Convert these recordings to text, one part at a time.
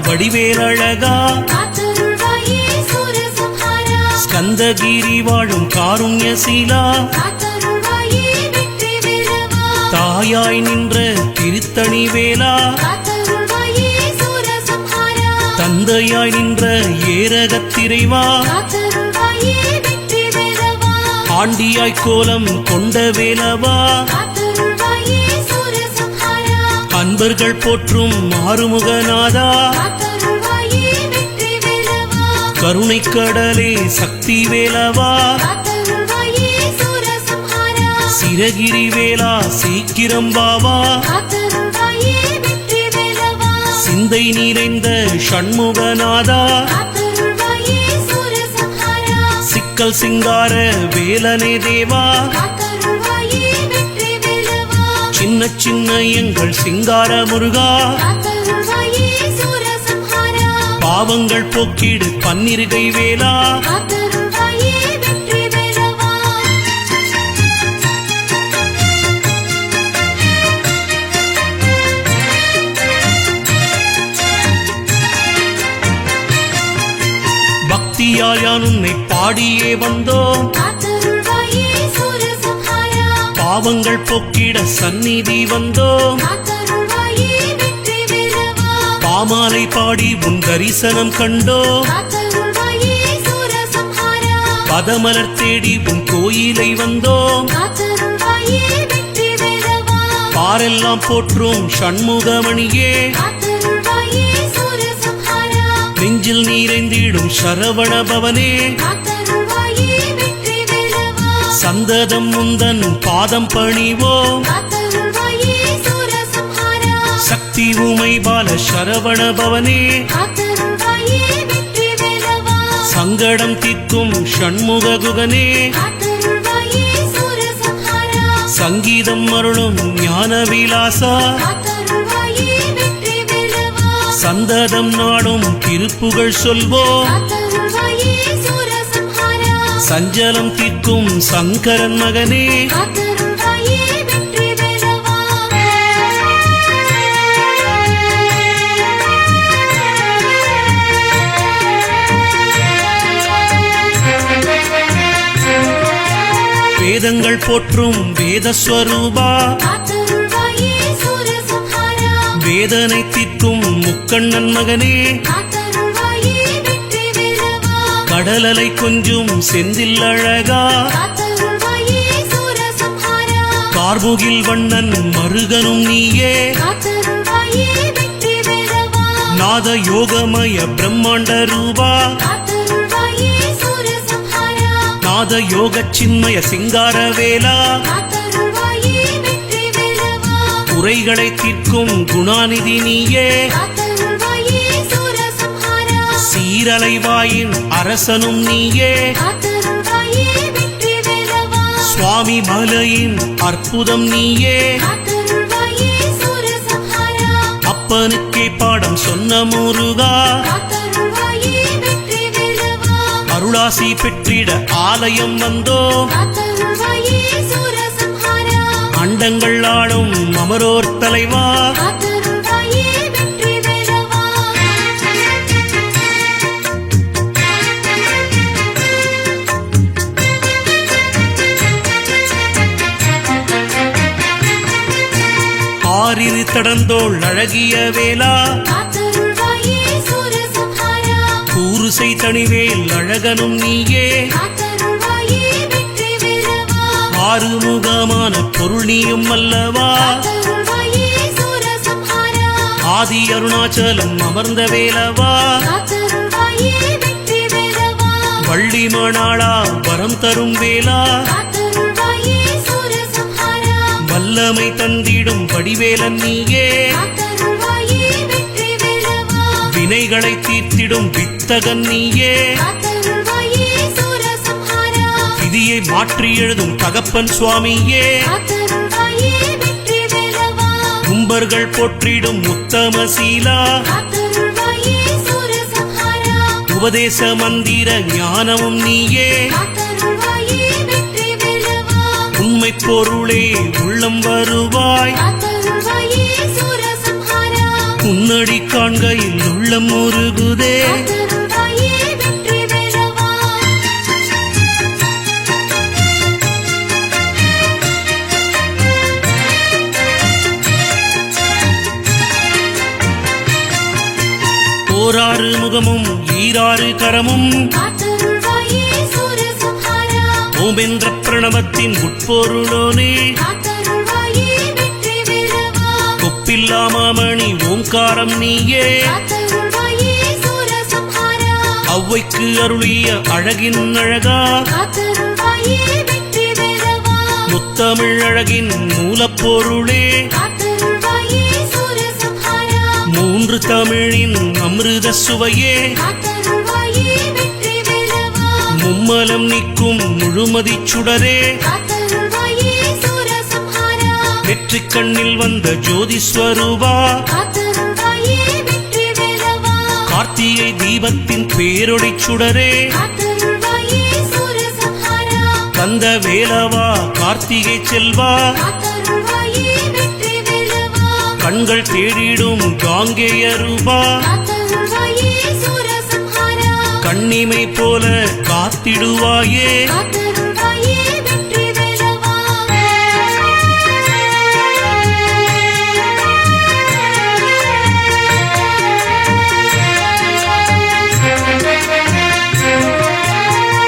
வடிவேலழகா ஸ்கந்தகிரி வாழும் காருண்யசீலா தாயாய் நின்ற திருத்தணி வேலா தந்தையாய் நின்ற ஏரகத்திரைவா ஆண்டியாய் கோலம் கொண்ட வேலவா அன்பர்கள் போற்றும் மாறுமுகநாதா கருணை கடலே சக்தி வேலவா சிரகிரி வேலா சீக்கிரம் பாவா சிந்தை நிறைந்த ஷண்முகநாதா சிக்கல் சிங்கார வேலனே தேவா சின்ன சின்ன எங்கள் சிங்கார முருகா பாவங்கள் போக்கிடு பன்னிருகை வேலா பக்தியால் யான் உன்னை பாடியே வந்தோம் பாவங்கள் போக்கிட சந்நிதி வந்தோம் பாமாலை பாடி உன் தரிசனம் கண்டோம் பதமலர் தேடி உன் கோயிலை வந்தோம் பாரெல்லாம் போற்றும் ஷண்முகமணியே நெஞ்சில் நீரைந்திடும் சரவண பவனே சந்ததம் முந்தன் பாதம் பணிவோம் சக்தி உமை பால சரவண பவனே சங்கடம் தீர்க்கும் ஷண்முக குகனே சங்கீதம் அருளும் ஞான விலாசா சந்ததம் நாடும் திருப்புகழ் சொல்வோம் சஞ்சலம் தீர்க்கும் சங்கரன் மகனே வேதங்கள் போற்றும் வேதஸ்வரூபா வேதனை தீர்க்கும் முக்கண்ணன் மகனே கடலலை கொஞ்சும் செந்தில் அழகா கார்முகில் வண்ணன் மருகனும் நீயே நாத யோகமய பிரம்மாண்ட ரூபா நாத யோக சின்மய சிங்கார வேலா குறைகளை தீர்க்கும் குணாநிதி நீயே சீரலைவாயின் அரசனும் நீயே சுவாமி மலையின் அற்புதம் நீயே அப்பனுக்கே பாடம் சொன்ன முருகா அருளாசி பெற்றிட ஆலயம் வந்தோம் அண்டங்கள் ஆளும் அமரோர் தலைவா ஆறிரு தடந்தோள் அழகிய வேலா கூறுசை தனிவேல் அழகனும் நீயே ஆறுமுகமான பொருள் நீயும் அல்லவா ஆதி அருணாச்சலம் அமர்ந்த வேலவா வள்ளி மணாளா வரம் தரும் வேலா வல்லமை தந்திடும் வடிவேலன் நீயே வினைகளை தீர்த்திடும் வித்தகன் நீயே விதியை மாற்றி எழுதும் தகப்பன் சுவாமியே கும்பர்கள் போற்றிடும் உத்தம சீலா உபதேச மந்திர ஞானமும் நீயே உண்மை பொருளே உள்ளம் வருவாய் உன்னடி காண்கையில் உள்ளம் முருகுதே காத்தருள்வாயே வெற்றி வேலவா. ஓராறு முகமும் ஈராறு கரமும் காத்தருள்வாயே சூரசம்ஹாரா. ஓமென்ற பிரணவத்தின் உட்பொருளோனே காத்தருள்வாயே வெற்றி வேலவா. கொப்பில்லா மாமணி ஓங்காரம் நீயே காத்தருள்வாயே சூரசம்ஹாரா. ஔவைக்கு அருளிய அழகின் அழகா காத்தருள்வாயே வெற்றி வேலவா. முத்தமிழ் அழகின் மூலப்பொருளே காத்தருள்வாயே சூரசம்ஹாரா. மூன்று தமிழின் அமிர்த சுவையே காத்தருள்வாயே வெற்றி வேலவா. மும்மலம் நீக்கும் முழுமதி சுடரே காத்தருள்வாயே சூரசம்ஹாரா. வெற்றி கண்ணில் வந்த ஜோதி ஸ்வரூபா காத்தருள்வாயே வெற்றி வேலவா. கார்த்திகை தீபத்தின் பேரொளி சுடரே காத்தருள்வாயே சூரசம்ஹாரா. கந்த வேலவா கார்த்திகை செல்வா காத்தருள்வாயே வெற்றி வேலவா. கண்கள் தேடிடும் காங்கேய ரூபா காத்தருள்வாயே சூரசம்ஹாரா. கண்ணிமை போல காத்திடுவாயே காத்தருள்வாயே வெற்றி வேலவா.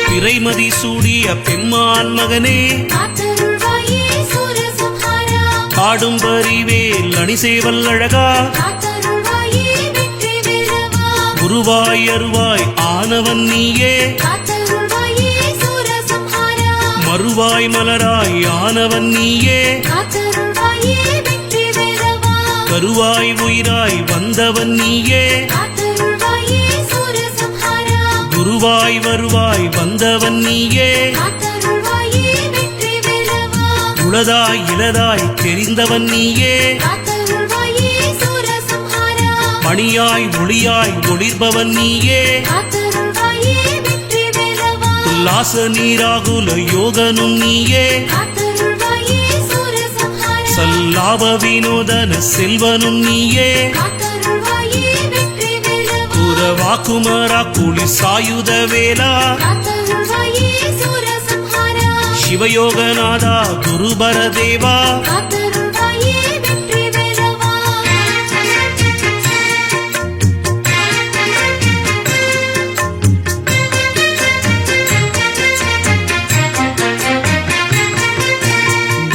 பிறைமதி சூடிய பெம்மான் மகனே காத்தருள்வாயே சூரசம்ஹாரா. ஆடும் பரிவேல் அணிசேவல் அழகா காத்தருள்வாயே வெற்றி வேலவா. குருவாய் அருவாய் ஆனவன் நீயே காத்தருள்வாயே சூரசம்ஹாரா. மறுவாய் மலராய் ஆனவன் நீயே காத்தருள்வாயே வெற்றி வேலவா. கருவாய் உயிராய் வந்தவன் நீயே காத்தருள்வாயே சூரசம்ஹாரா. குருவாய் வருவாய் வந்தவன் நீயே காத்தருள்வாயே வெற்றி வேலவா. உளதாய் இளதாய் தெரிந்தவன் நீயே காத்தருள்வாயே சூரசம்ஹாரா. மணியாய் ஒளியாய் ஒளிர்பவன் நீயே காத்தருள்வாயே வெற்றி வேலவா. உல்லாச நீராகுல யோகனும் நீயே காத்தருள்வாயே சூரசம்ஹாரா. சல்லாப வினோதன செல்வனும் நீயே காத்தருள்வாயே வெற்றி வேலவா. குரவாக்குமரா குளி சாயுத வேலா காத்தருள்வாயே சூரசம்ஹாரா. சிவயோகநாதா குருபரதேவா காத்தருள்வாயே வெற்றி வேலவா.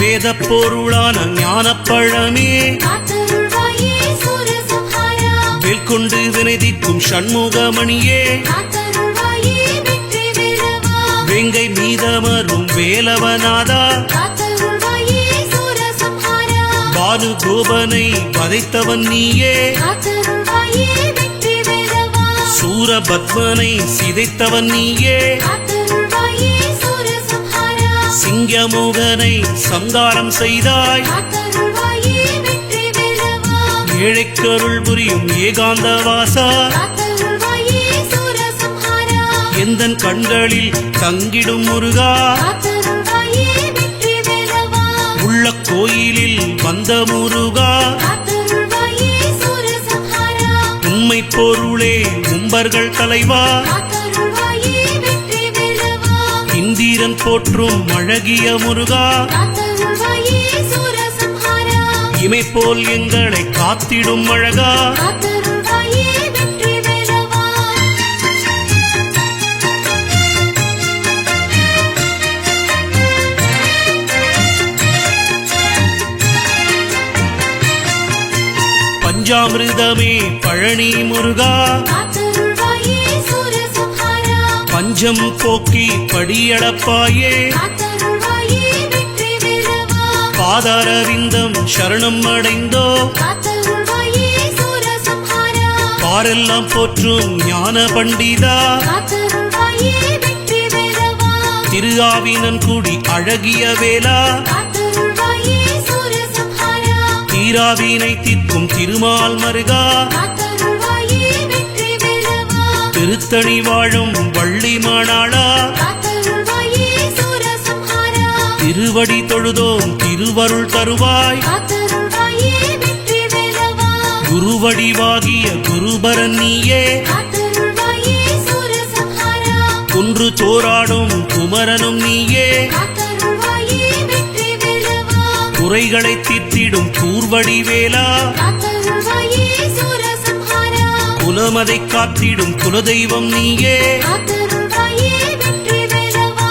வேத பொருளான ஞானப்பழமே காத்தருள்வாயே சூரசம்ஹாரா. வேல்கொண்டு வினைதிக்கும் சண்முகமணியே காத்தருள்வாயே வெற்றி வேலவா. வேங்கை மீதமரும் வேலவநாதா காத்தருள்வாயே சூரசம்ஹாரா. பானு கோபனை வதைத்தவன் நீயே காத்தருள்வாயே வெற்றி வேலவா. சூரபத்மனை சிதைத்தவன் நீயே காத்தருள்வாயே சூரசம்ஹாரா. சிங்கமுகனை சங்காரம் செய்தாய் காத்தருள்வாயே வெற்றி வேலவா. ஏழைக்கருள் புரியும் ஏகாந்தவாசா காத்தருள்வாயே சூரசம்ஹாரா. எந்தன் கண்களில் தங்கிடும் முருகா காத்தருள்வாயே வெற்றி வேலவா. உள்ள கோயிலில் வந்த முருகா காத்தருள்வாயே சூரசம்ஹாரா. உண்மை பொருளே உம்பர்கள் தலைவா காத்தருள்வாயே வெற்றி வேலவா. இந்திரன் போற்றும் அழகிய முருகா காத்தருள்வாயே சூரசம்ஹாரா. இமை போல் எங்களை காத்திடும் அழகா காத்தருள்வாயே வெற்றி வேலவா. பஞ்சாமிர்தமே பழனி முருகா காத்தருள்வாயே சூரசம்ஹாரா. பஞ்சம் போக்கி படியளப்பாயே காத்தருள்வாயே வெற்றி வேலவா. பாதாரவிந்தம் சரணம் அடைந்தோ காத்தருள்வாயே சூரசம்ஹாரா. பாரெல்லாம் போற்றும் ஞான பண்டிதா காத்தருள்வாயே வெற்றி வேலவா. திருஆவினன் குடி அழகிய வேலா காத்தருள்வாயே சூரசம்ஹாரா. தீராவினை தீர்க்கும் திருமால் மருகா காத்தருள்வாயே வெற்றி வேலவா. திருத்தணி வாழும் வள்ளி மானாளா காத்தருள்வாயே சூரசம்ஹாரா. திருவடி தொழுதோம் திருவருள் தருவாய் காத்தருள்வாயே வெற்றி வேலவா. குரு குருவடிவாகிய குருபரன் நீயே காத்தருள்வாயே சூரசம்ஹாரா குன்று சோராடும் குமரனும் நீயே காத்தருள்வாயே வெற்றி வேலவா குறைகளை தீர்த்திடும் கூர்வடிவேலா காத்தருள்வாயே சூரசம்ஹாரா குலமதை காத்திடும் குலதெய்வம் நீயே காத்தருள்வாயே வெற்றி வேலவா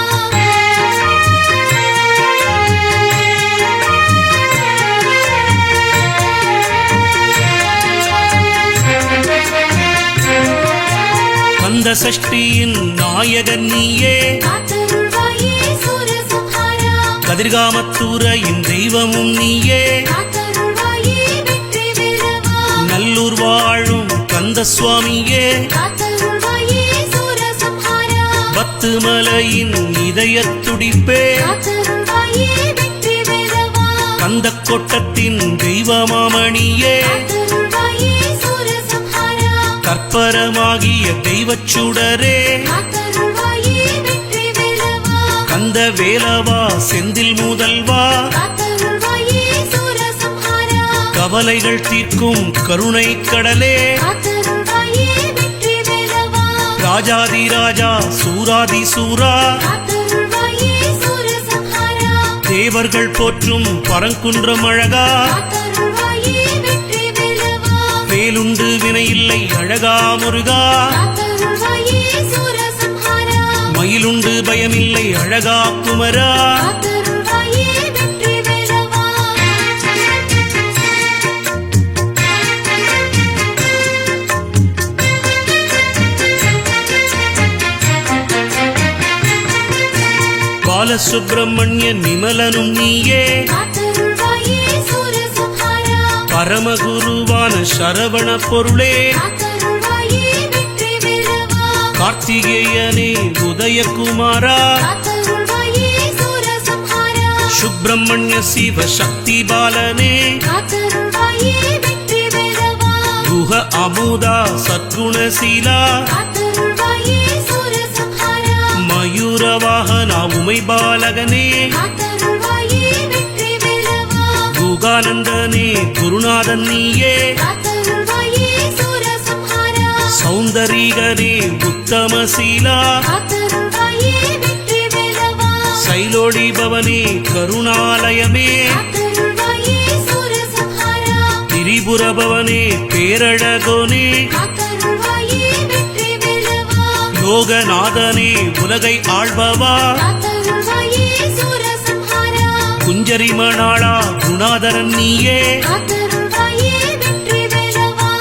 கந்த சஷ்டியின் நாயகன் நீயே காத்தருள்வாயே சூரசம்ஹாரா கதிர்காமத்துறையின் தெய்வமும் நீயே காத்தருள்வாயே வெற்றி வேலவா நல்லூர் வாழும் கந்த சுவாமியே காத்தருள்வாயே சூரசம்ஹாரா பத்துமலையின் இதயத் துடிப்பே காத்தருள்வாயே வெற்றி வேலவா கந்த கோட்டத்தின் தெய்வமாமணியே காத்தருள்வாயே சூரசம்ஹாரா கற்பரமாகிய தெய்வச் சுடரே காத்தருள்வாயே வெற்றி வேலவா கந்த வேலவா செந்தில் முதல்வா காத்தருள்வாயே சூரசம்ஹாரா கவலைகள் தீர்க்கும் கருணை கடலே காத்தருள்வாயே வெற்றி வேலவா ராஜாதி ராஜா சூராதி சூரா காத்தருள்வாயே சூரசம்ஹாரா தேவர்கள் போற்றும் பரங்குன்றம் அழகா காத்தருள்வாயே வெற்றி வேலவா வேலுண்டு வினையில்லை அழகா முருகா காத்தருள்வாயே சூரசம்ஹாரா மயிலுண்டு பயமில்லை அழகா குமரா காத்தருள்வாயே வெற்றி வேலவா பாலசுப்பிரமணிய நிமலனும் நீயே காத்தருள்வாயே சூரசம்ஹாரா பரமகுருவான சரவண பொருளே காத்தருள்வாயே வெற்றி வேலவா கார்த்திகேயனே உதயகுமாரா காத்தருள்வாயே சூரசம்ஹாரா சுப்பிரமணிய சிவ சக்தி பாலனே காத்தருள்வாயே வெற்றி வேலவா குஹ அமுதா சத்குணசீலா காத்தருள்வாயே சூரசம்ஹாரா மயூர வாகனா உமை பாலகனே காத்தருள்வாயே வெற்றி வேலவா குகானந்தனே குருநாதன் நீயே காத்தருள்வாயே சூரசம்ஹாரா சௌந்தரீகனே உத்தமசீலா காத்தருள்வாயே வெற்றி வேலவா சைலோடி பவனே கருணாலயமே காத்தருள்வாயே சூரசம்ஹாரா திரிபுர பவனே பேரழகோனே காத்தருள்வாயே வெற்றி வேலவா லோகநாதனே உலகை ஆள்பவா காத்தருள்வாயே சூரசம்ஹாரா குஞ்சரிமணாளா குணாதரன் நீயே காத்தருள்வாயே வெற்றி வேலவா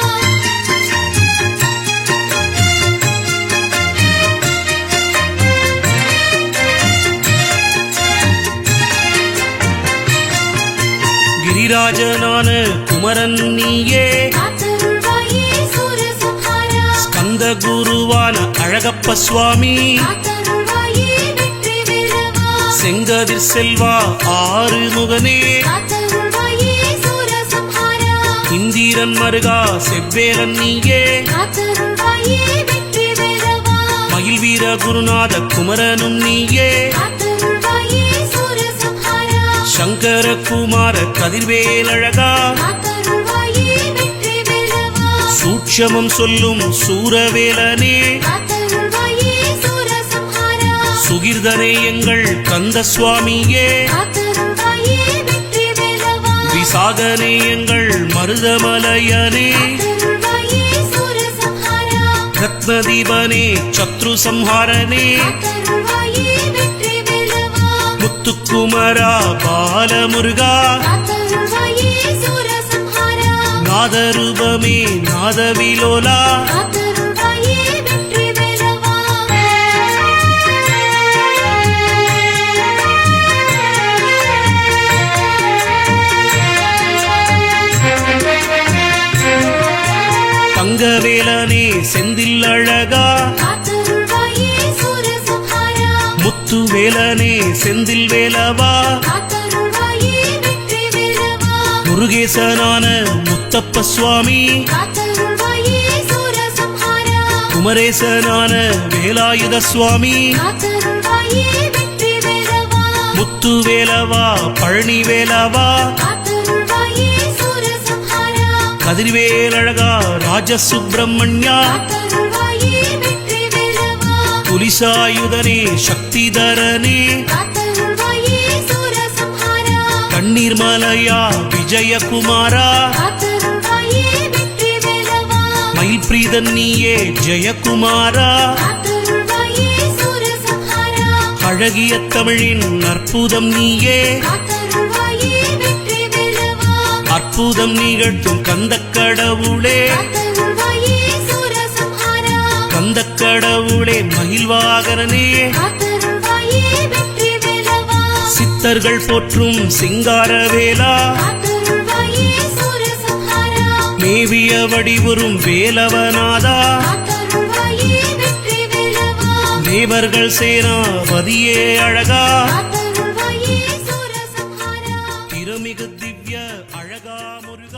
கிரிராஜனான குமரன் நீயே காத்தருள்வாயே சூரசம்ஹாரா ஸ்கந்த குருவான அழகப்ப சுவாமி காத்தருள்வாயே வெற்றி வேலவா செங்கதிர் செல்வா ஆறுமுகனே காத்தருள்வாயே சூரசம்ஹாரா இந்திரன் மருகா செவ்வேலன் நீயே காத்தருள்வாயே வெற்றி வேலவா மயில் வீர குருநாத குமரனும் நீயே காத்தருள்வாயே சூரசம்ஹாரா சங்கர குமார கதிர்வேலழகா காத்தருள்வாயே வெற்றி வேலவா சூட்சமம் சொல்லும் சூரவேலனே காத்தருள்வாயே சூரசம்ஹாரா சுகிர்தனே எங்கள் கந்த சுவாமியே காத்தருள்வாயே வெற்றி வேலவா விசாகனே எங்கள் மருதமலையனே காத்தருள்வாயே சூரசம்ஹாரா ரத்னதீபனே சத்ரு சம்ஹாரனே காத்தருள்வாயே வெற்றி வேலவா முத்துக்குமரா பாலமுருகா காத்தருள்வாயே சூரசம்ஹாரா நாதரூபமே நாதவிலோலா காத்தருள்வாயே வெற்றி வேலவா தங்கவேலனே செந்தில் அழகா காத்தருள்வாயே சூரசம்ஹாரா முத்துவேலனே செந்தில் வேலவா காத்தருள்வாயே வெற்றி வேலவா முருகேசனான முத்தப்ப சுவாமி காத்தருள்வாயே சூரசம்ஹாரா குமரேசனான வேலாயுத சுவாமி காத்தருள்வாயே வெற்றி வேலவா முத்துவேலவா பழனி வேலவா காத்தருள்வாயே சூரசம்ஹாரா கதிர்வேலழகா ராஜசுப்பிரமணியா காத்தருள்வாயே வெற்றி வேலவா புலிசாயுதனே சக்திதரனே காத்தருள்வாயே சூரசம்ஹாரா கண்ணீர் மலையா விஜயகுமாரா காத்தருள்வாயே வெற்றி வேலவா மயில் பிரீதன் நீயே ஜெயகுமாரா காத்தருள்வாயே சூரசம்ஹாரா அழகிய தமிழின் அற்புதம் நீயே காத்தருள்வாயே வெற்றி வேலவா அற்புதம் நிகழ்த்தும் கந்தக்கடவுளே காத்தருள்வாயே சூரசம்ஹாரா கந்தக்கடவுளே மகிழ்வாகரனே காத்தருள்வாயே வெற்றி வேலவா சித்தர்கள் போற்றும் சிங்காரவேலா காத்தருள்வாயே சூரசம்ஹாரா மேவிய வடிவுறும் வேலவநாதா காத்தருள்வாயே வெற்றி வேலவா தேவர்கள் சேனாபதியே அழகா காத்தருள்வாயே சூரசம்ஹாரா திருமிகு திவ்ய அழகா முருகா